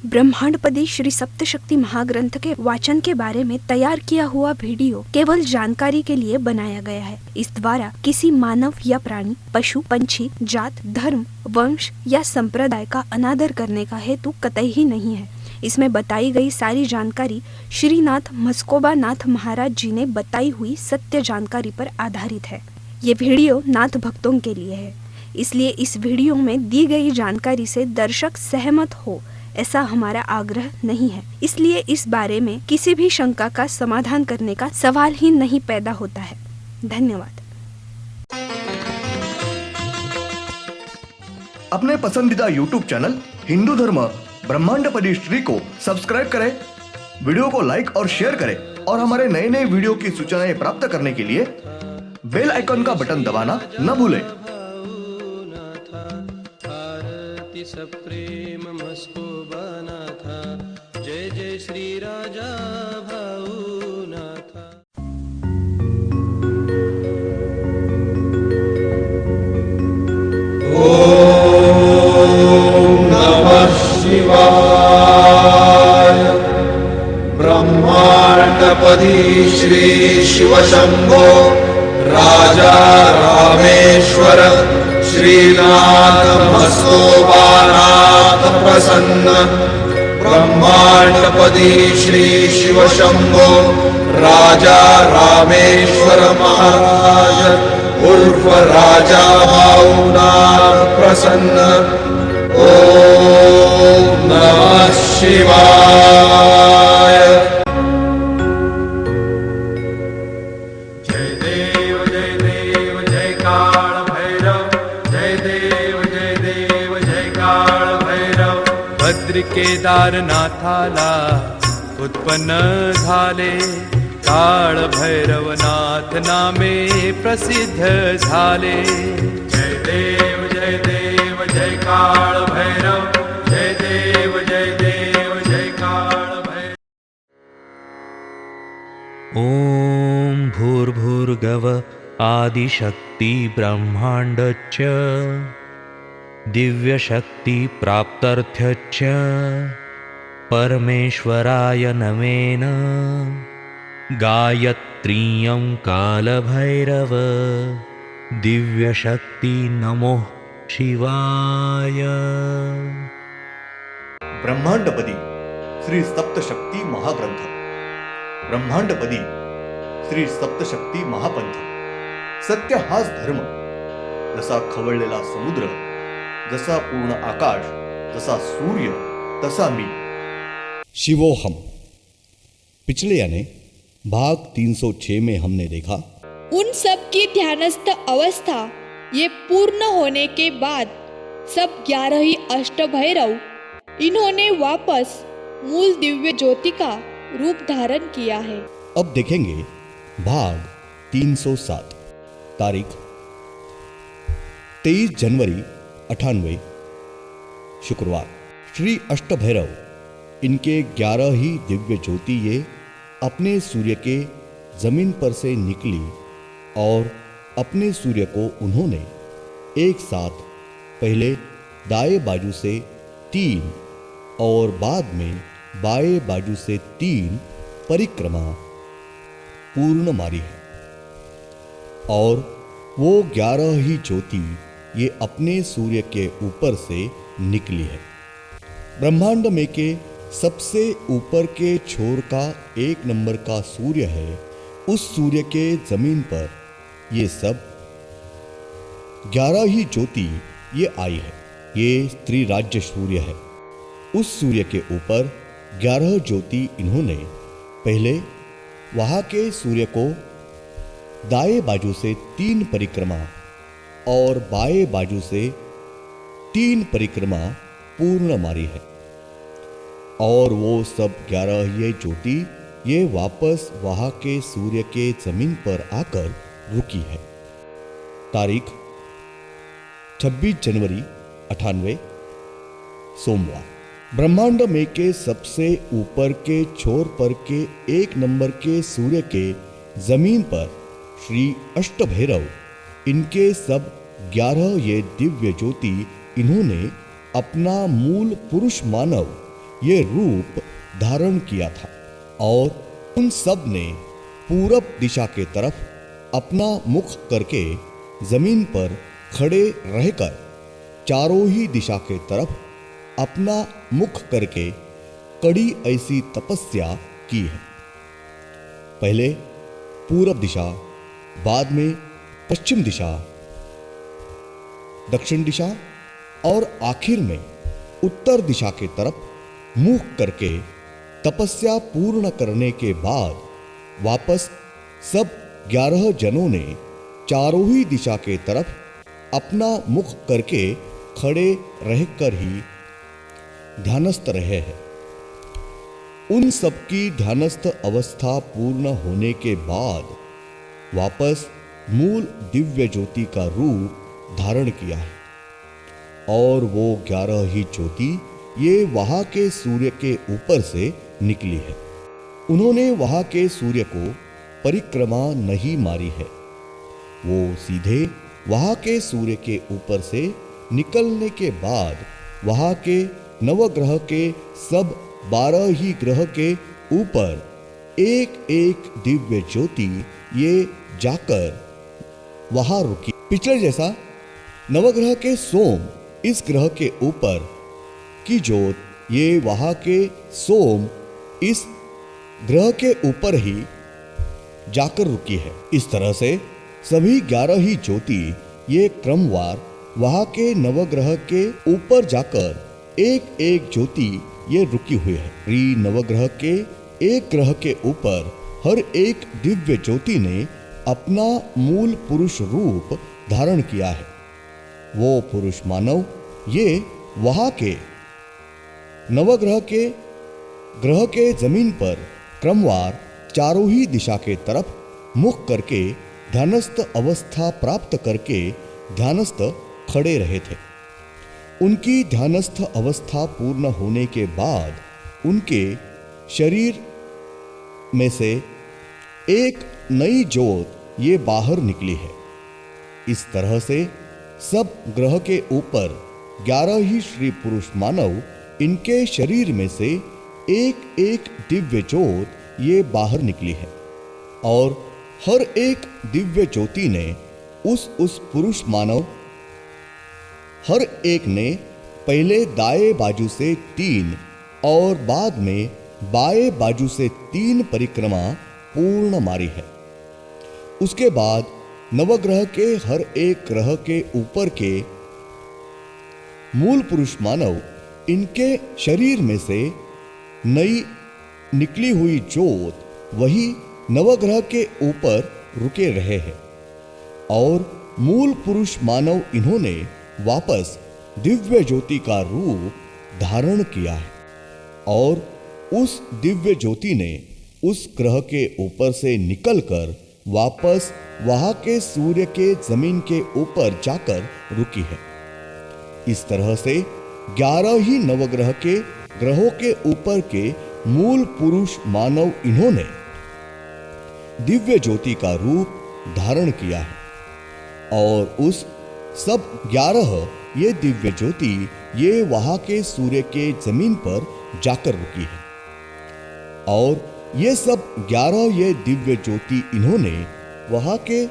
ब्रह्मांडपदी श्री सप्तशक्ति महाग्रंथ के वाचन के बारे में तैयार किया हुआ वीडियो केवल जानकारी के लिए बनाया गया है। इस द्वारा किसी मानव या प्राणी, पशु, पंछी, जात, धर्म, वंश या संप्रदाय का अनादर करने का हेतु कतई ही नहीं है। इसमें बताई गई सारी जानकारी श्रीनाथ मस्कोबा नाथ महाराज जी ने बताई हुई सत्य जानकारी पर आधारित है। ये वीडियो नाथ भक्तों के लिए है, इसलिए इस वीडियो में दी गई जानकारी से दर्शक सहमत हो ऐसा हमारा आग्रह नहीं है। इसलिए इस बारे में किसी भी शंका का समाधान करने का सवाल ही नहीं पैदा होता है। धन्यवाद। अपने पसंदीदा YouTube चैनल हिंदू धर्म ब्रह्मांडपदी श्री को सब्सक्राइब करें, वीडियो को लाइक और शेयर करें और हमारे नए नए वीडियो की सूचनाएं प्राप्त करने के लिए बेल आइकन का बटन दबाना न भूलें। सप्रेम मस्कोबा नाथा, जय जय श्री राजा भाऊ नाथा। ओम नमः शिवाय। ब्रह्मांडपदी श्री शिव शंभो राजा रामेश्वर श्रीनाथ मस्कोबानाथ प्रसन्न। ब्रह्मांडपदी श्री शिव शंभो राजा रामेश्वर महाराज उर्फ राजा भाऊनाथ प्रसन्न। ओम नमः शिवाय। जय देव जय देव जय काल भैरव, जय देव जय काल भैरव। भद्र केदारनाथाला उत्पन्न झाले, काळ भैरवनाथ नामे प्रसिद्ध झाले। जय देव जय काल भैरव, जय देव जय काल भैरव। ओम भूर्भुर्गव आदिशक्ति ब्रह्मांडच्च दिव्यशक्ति प्राप्त्यर्थ्यच्च परमेश्वराय नमेन। गायत्रीयं कालभैरव दिव्यशक्ति नमो शिवाय। ब्रह्मांडपदी श्री सप्तशक्ती महाग्रंथ, ब्रह्मांडपदी श्री सप्तशक्ती महापंथ। सत्य हाच धर्म, जसा खवळलेला समुद्र, जसा पूर्ण आकाश, जसा सूर्य, तसा मी। शिवोहम। पिछले यानी भाग 306 में हमने देखा उन सब की ध्यानस्थ अवस्था ये पूर्ण होने के बाद सब 11 ही अष्टभैरव इन्होंने वापस मूल दिव्य ज्योति का रूप धारण किया है। अब देखेंगे भाग 307। तारीख 23 जनवरी 98 शुक्रवार। श्री अष्टभैरव इनके 11 ही दिव्य ज्योति ये अपने सूर्य के जमीन पर से निकली और अपने सूर्य को उन्होंने एक साथ पहले दाएं बाजू से 3 और बाद में बाएं बाजू से 3 परिक्रमा पूर्ण मारी है। और वो 11 ही ज्योति ये अपने सूर्य के ऊपर से निकली है। ब्रह्मांड में के सबसे ऊपर के छोर का 1 नंबर का सूर्य है। उस सूर्य के जमीन पर ये सब 11 ही ज्योति ये आई है। ये स्त्री राज्य सूर्य है। उस सूर्य के ऊपर 11 ज्योति इन्होंने पहले वहां के सूर्य को दाएं बाजू से 3 परिक्रमा और बाएं बाजू से 3 परिक्रमा पूर्ण मारी है। और वो सब 11 ये ज्योति ये वापस वहां के सूर्य के जमीन पर आकर रुकी है। तारीख 26 जनवरी 98 सोमवार। ब्रह्मांड में के सबसे ऊपर के छोर पर के 1 नंबर के सूर्य के जमीन पर श्री अष्टभैरव इनके सब 11 ये दिव्य ज्योति इन्होंने अपना मूल पुरुष मानव ये रूप धारण किया था और उन सब ने पूरब दिशा के तरफ अपना मुख करके जमीन पर खड़े रहकर चारों ही दिशा के तरफ अपना मुख करके कड़ी ऐसी तपस्या की है। पहले पूरब दिशा, बाद में पश्चिम दिशा, दक्षिण दिशा और आखिर में उत्तर दिशा के तरफ मुख करके तपस्या पूर्ण करने के बाद वापस सब 11 जनों ने चारों ही दिशा के तरफ अपना मुख करके खड़े रहकर ही ध्यानस्थ रहे हैं। उन सबकी ध्यानस्थ अवस्था पूर्ण होने के बाद वापस मूल दिव्य ज्योति का रूप धारण किया है और वो 11 ही ज्योति ये वहां के सूर्य के ऊपर से निकली है। उन्होंने वहां के सूर्य को परिक्रमा नहीं मारी है, वो सीधे वहां के सूर्य के ऊपर से निकलने के बाद वहां के नवग्रह के सब 12 ही ग्रह के ऊपर एक एक दिव्य ज्योति ये जाकर वहां रुकी। पिछले जैसा नवग्रह के सोम इस ग्रह के ऊपर की ज्योत ये वहां के सोम इस ग्रह के ऊपर ही जाकर रुकी है। इस तरह से सभी 11 ही ज्योति ये क्रमवार वहां के नवग्रह के ऊपर जाकर एक एक ज्योति ये रुकी हुई है। श्री नवग्रह के एक ग्रह के ऊपर हर एक दिव्य ज्योति ने अपना मूल पुरुष रूप धारण किया है। वो पुरुष मानव ये वहां के नवग्रह के ग्रह के जमीन पर क्रमवार चारों ही दिशा के तरफ मुख करके ध्यानस्थ अवस्था प्राप्त करके ध्यानस्थ खड़े रहे थे। उनकी ध्यानस्थ अवस्था पूर्ण होने के बाद उनके शरीर में से एक नई ज्योत ये बाहर निकली है। इस तरह से सब ग्रह के ऊपर 11 ही श्री पुरुष मानव इनके शरीर में से एक एक दिव्य ज्योत ये बाहर निकली है और हर एक दिव्य ज्योति ने उस पुरुष मानव हर एक ने पहले दाएं बाजू से 3 और बाद में बाएं बाजू से 3 परिक्रमा पूर्ण मारी है। उसके बाद नवग्रह के हर एक ग्रह के ऊपर के मूल पुरुष मानव इनके शरीर में से नई निकली हुई ज्योत वही नवग्रह के ऊपर रुके रहे हैं और मूल पुरुष मानव इन्होंने वापस दिव्य ज्योति का रूप धारण किया है और उस दिव्य ज्योति ने उस ग्रह के ऊपर से निकलकर वापस वहां के सूर्य के जमीन के ऊपर जाकर रुकी है। इस तरह से 11 ही नवग्रह के ग्रहों के ऊपर के मूल पुरुष मानव इन्होंने दिव्य ज्योति का रूप धारण किया है और उस सब 11 ये दिव्य ज्योति ये वहां के सूर्य के जमीन पर जाकर रुकी है और ये सब 11 ये दिव्य ज्योति इन्होंने वहां के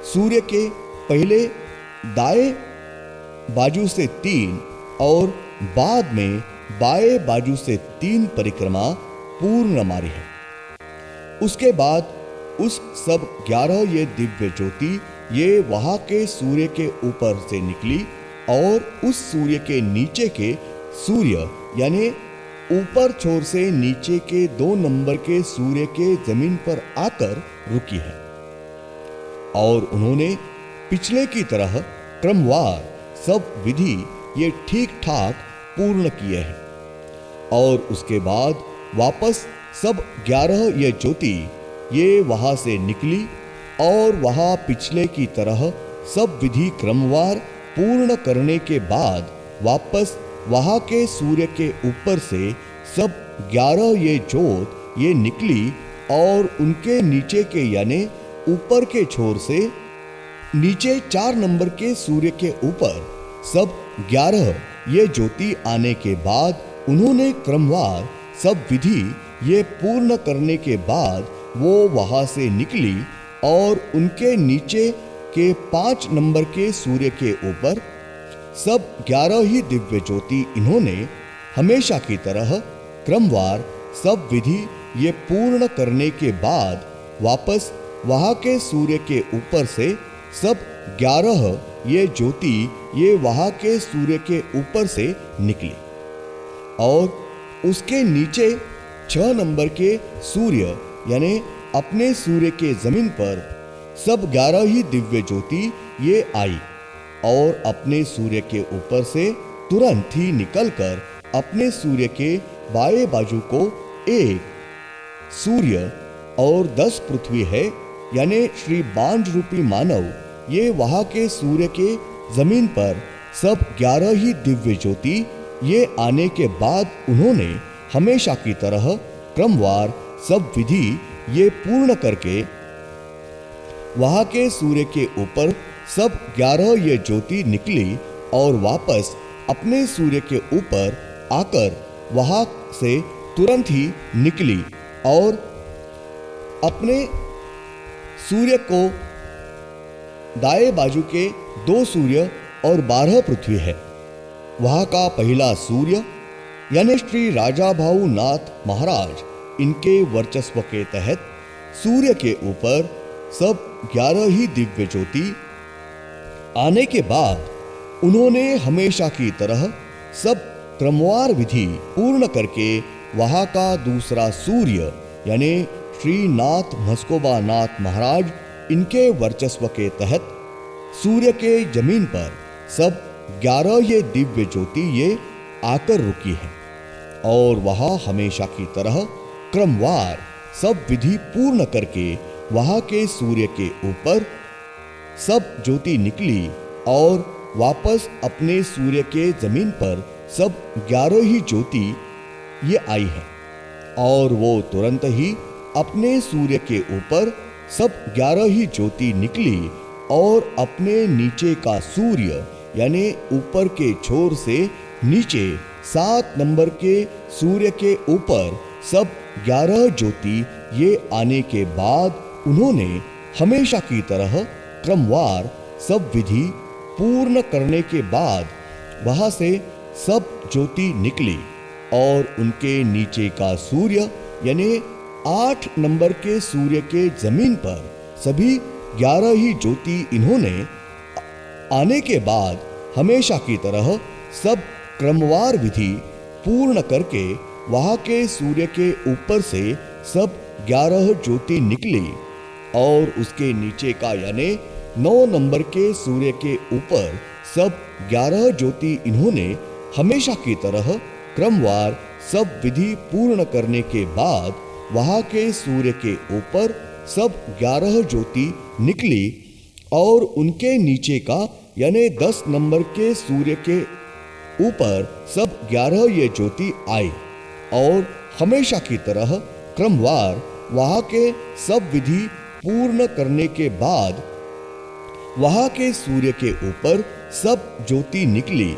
सूर्य के पहले दाएं बाजू से 3 और बाद में बाएं बाजू से 3 परिक्रमा पूर्ण मारी है। उसके बाद उस सब 11 ये दिव्य ज्योति ये वहां के सूर्य के ऊपर से निकली और उस सूर्य के नीचे के सूर्य यानी ऊपर छोर से नीचे के 2 नंबर के सूर्य के जमीन पर आकर रुकी है और उन्होंने पिछले की तरह क्रमवार सब विधि ये ठीक ठाक पूर्ण किए हैं और उसके बाद वापस सब 11 ये ज्योति ये वहां से निकली और वहां पिछले की तरह सब विधि क्रमवार पूर्ण करने के बाद वापस वहां के सूर्य के ऊपर से सब 11 ये ज्योत ये निकली और उनके नीचे के यानी ऊपर के छोर से नीचे 4 नंबर के सूर्य के ऊपर सब 11 ये ज्योति आने के बाद उन्होंने क्रमवार सब विधि ये पूर्ण करने के बाद वो वहां से निकली और उनके नीचे के 5 नंबर के सूर्य के ऊपर सब 11 ही दिव्य ज्योति इन्होंने हमेशा की तरह क्रमवार सब विधि ये पूर्ण करने के बाद वापस वहां के सूर्य के ऊपर से सब 11 ये ज्योति ये वहां के सूर्य के ऊपर से निकली और उसके नीचे 6 नंबर के सूर्य यानी अपने सूर्य के जमीन पर सब 11 ही दिव्य ज्योति ये आई और अपने सूर्य के ऊपर से तुरंत ही निकलकर अपने सूर्य के बाएं बाजू को एक सूर्य और 10 पृथ्वी है यानी श्री बांझ रूपी मानव ये वहां के सूर्य के जमीन पर सब 11 ही दिव्य ज्योति ये आने के बाद उन्होंने हमेशा की तरह क्रमवार सब विधि ये पूर्ण करके वहां के सूर्य के ऊपर सब 11 ये ज्योति निकली और वापस अपने सूर्य के ऊपर आकर वहां से तुरंत ही निकली और अपने सूर्य को दाएं बाजू के 2 सूर्य और 12 पृथ्वी है। वहां का पहला सूर्य यानी श्री राजा भाऊ नाथ महाराज इनके वर्चस्व के तहत सूर्य के ऊपर सब 11 ही दिव्य ज्योति आने के बाद उन्होंने हमेशा की तरह सब क्रमवार विधि पूर्ण करके वहां का दूसरा सूर्य यानी श्री नाथ मस्कोबा नाथ महाराज इनके वर्चस्व के तहत सूर्य के जमीन पर सब 11 ये दिव्य ज्योति ये आकर रुकी है और वहां हमेशा की तरह क्रमवार सब विधि पूर्ण करके वहां के सूर्य के ऊपर सब ज्योति निकली और वापस अपने सूर्य के जमीन पर सब 11 ही ज्योति ये आई है और वो तुरंत ही अपने सूर्य के ऊपर सब 11 ही ज्योति निकली और अपने नीचे का सूर्य यानी ऊपर के छोर से नीचे 7 नंबर के सूर्य के ऊपर सब 11 ज्योति ये आने के बाद उन्होंने हमेशा की तरह क्रमवार सब विधि पूर्ण करने के बाद वहां से सब ज्योति निकली और उनके नीचे का सूर्य यानी 8 नंबर के सूर्य के जमीन पर सभी 11 ही ज्योति इन्होंने आने के बाद हमेशा की तरह सब क्रमवार विधि पूर्ण करके वहां के सूर्य के ऊपर से सब 11 ज्योति निकली और उसके नीचे का यानी 9 नंबर के सूर्य के ऊपर सब 11 ज्योति इन्होंने हमेशा की तरह क्रमवार सब विधि पूर्ण करने के बाद वहां के सूर्य के ऊपर सब 11 ज्योति निकली और उनके नीचे का यानी 10 नंबर के सूर्य के ऊपर सब 11 ये ज्योति आई और हमेशा की तरह क्रमवार वहां के सब विधि पूर्ण करने के बाद वहां के सूर्य के ऊपर सब ज्योति निकली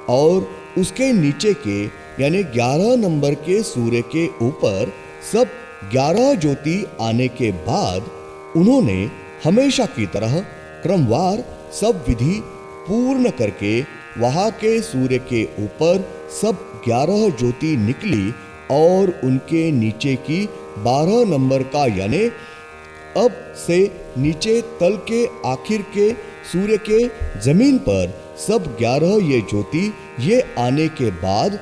और उसके नीचे के यानी 11 नंबर के सूर्य के ऊपर सब 11 ज्योति आने के बाद उन्होंने हमेशा की तरह क्रमवार सब विधि पूर्ण करके वहां के सूर्य के ऊपर सब 11 ज्योति निकली और उनके नीचे की 12 नंबर का यानी अब से नीचे तल के आखिर के सूर्य के जमीन पर सब 11 ये ज्योति ये आने के बाद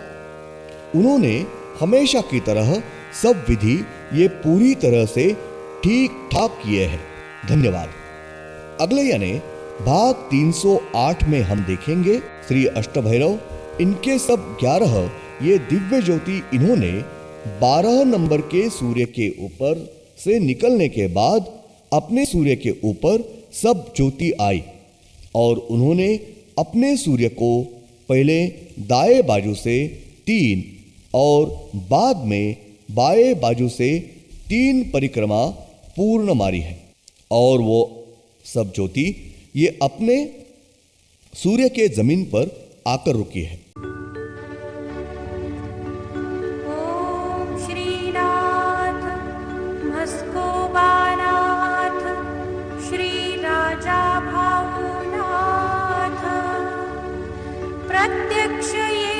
उन्होंने हमेशा की तरह सब विधि ये पूरी तरह से ठीक ठाक किए हैं। धन्यवाद। अगले यानी भाग 308 में हम देखेंगे श्री अष्टभैरव इनके सब 11 ये दिव्य ज्योति इन्होंने 12 नंबर के सूर्य के ऊपर से निकलने के बाद अपने सूर्य के ऊपर सब ज्योति आई और उन्होंने अपने सूर्य को पहले दाएं बाजू से 3 और बाद में बाएं बाजू से 3 परिक्रमा पूर्ण मारी है और वो सब ज्योति ये अपने सूर्य के जमीन पर आकर रुकी है। प्रत्यक्ष ये